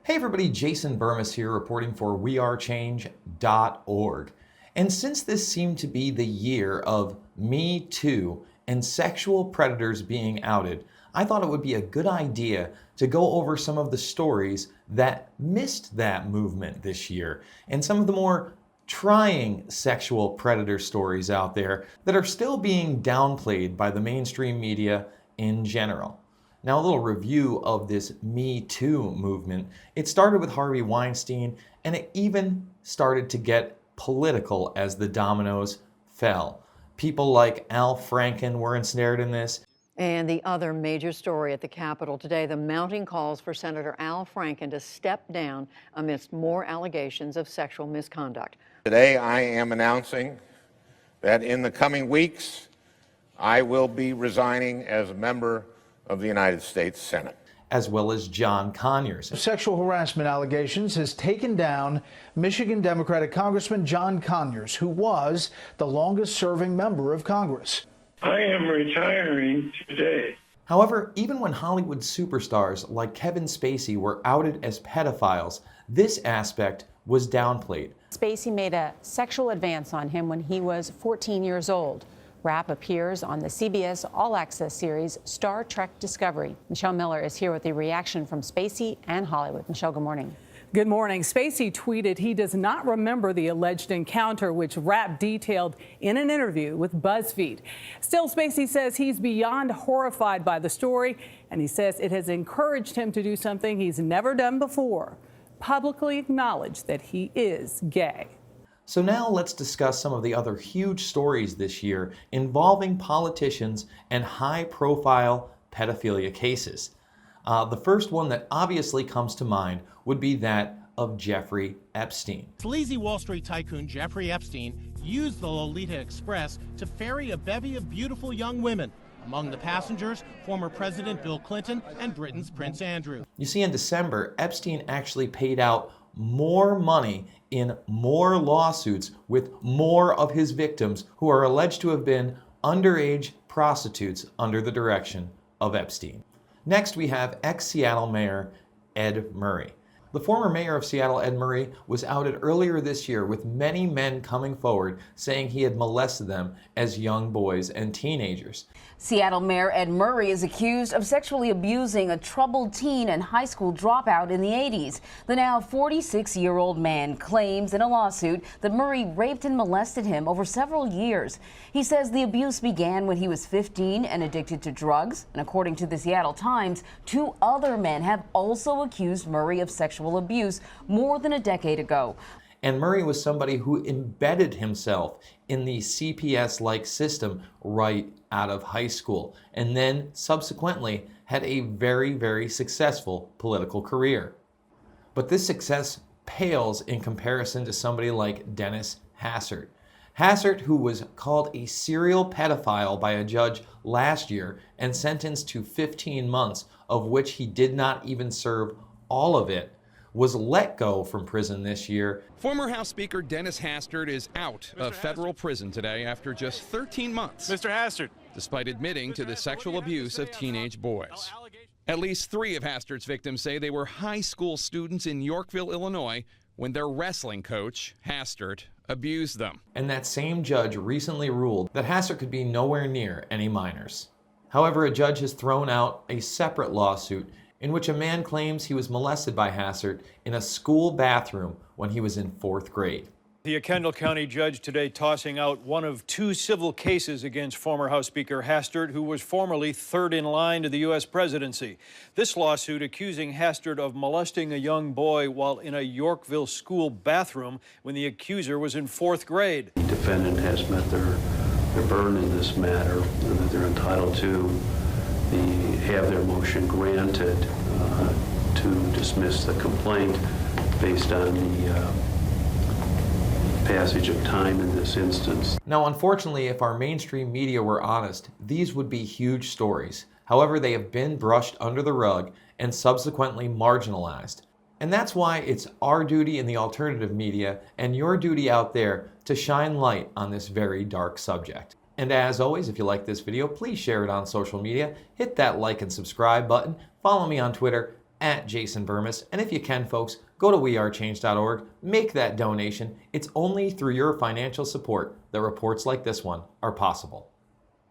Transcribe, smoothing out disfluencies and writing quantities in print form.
Hey everybody, Jason Bermas here reporting for WeAreChange.org. And since this seemed to be the year of Me Too and sexual predators being outed, I thought it would be a good idea to go over some of the stories that missed that movement this year and some of the more trying sexual predator stories out there that are still being downplayed by the mainstream media in general. Now, a little review of this Me Too movement. It started with Harvey Weinstein, and it even started to get political as the dominoes fell. People like Al Franken were ensnared in this. And the other major story at the Capitol today, the mounting calls for Senator Al Franken to step down amidst more allegations of sexual misconduct. Today, I am announcing that in the coming weeks, I will be resigning as a member of the United States Senate. As well as John Conyers. Sexual harassment allegations has taken down Michigan Democratic Congressman John Conyers, who was the longest-serving member of Congress. I am retiring today. However, even when Hollywood superstars like Kevin Spacey were outed as pedophiles, this aspect was downplayed. Spacey made a sexual advance on him when he was 14 years old. Rapp appears on the CBS All Access series Star Trek Discovery. Michelle Miller is here with the reaction from Spacey and Hollywood. Michelle, good morning. Good morning. Spacey tweeted he does not remember the alleged encounter, which Rapp detailed in an interview with BuzzFeed. Still, Spacey says he's beyond horrified by the story, and he says it has encouraged him to do something he's never done before, publicly acknowledge that he is gay. So now let's discuss some of the other huge stories this year involving politicians and high-profile pedophilia cases. The first one that obviously comes to mind would be that of Jeffrey Epstein. Sleazy Wall Street tycoon Jeffrey Epstein used the Lolita Express to ferry a bevy of beautiful young women. Among the passengers, former President Bill Clinton and Britain's Prince Andrew. You see, in December, Epstein actually paid out more money in more lawsuits with more of his victims who are alleged to have been underage prostitutes under the direction of Epstein. Next, we have ex-Seattle Mayor Ed Murray. The former mayor of Seattle, Ed Murray, was outed earlier this year with many men coming forward saying he had molested them as young boys and teenagers. Seattle Mayor Ed Murray is accused of sexually abusing a troubled teen and high school dropout in the 80s. The now 46-year-old man claims in a lawsuit that Murray raped and molested him over several years. He says the abuse began when he was 15 and addicted to drugs. And according to the Seattle Times, 2 other men have also accused Murray of sexual abuse more than a decade ago. And Murray was somebody who embedded himself in the CPS-like system right out of high school, and then subsequently had a very, very successful political career. But this success pales in comparison to somebody like Dennis Hastert. Hastert, who was called a serial pedophile by a judge last year and sentenced to 15 months, of which he did not even serve all of it, was let go from prison this year. Former House Speaker Dennis Hastert is out of federal prison today after just 13 months. Mr. Hastert. Despite admitting to the sexual abuse of teenage boys. At least 3 of Hastert's victims say they were high school students in Yorkville, Illinois, when their wrestling coach, Hastert, abused them. And that same judge recently ruled that Hastert could be nowhere near any minors. However, a judge has thrown out a separate lawsuit in which a man claims he was molested by Hastert in a school bathroom when he was in 4th grade. The Kendall County judge today tossing out one of 2 civil cases against former House Speaker Hastert, who was formerly 3rd in line to the U.S. presidency. This lawsuit accusing Hastert of molesting a young boy while in a Yorkville school bathroom when the accuser was in 4th grade. The defendant has met their burden in this matter, and that they're entitled to have their motion granted to dismiss the complaint based on the passage of time in this instance. Now, unfortunately, if our mainstream media were honest, these would be huge stories. However, they have been brushed under the rug and subsequently marginalized. And that's why it's our duty in the alternative media and your duty out there to shine light on this very dark subject. And as always, if you like this video, please share it on social media, hit that like and subscribe button, follow me on Twitter, at Jason Bermas. And if you can, folks, go to WeAreChange.org, make that donation. It's only through your financial support that reports like this one are possible.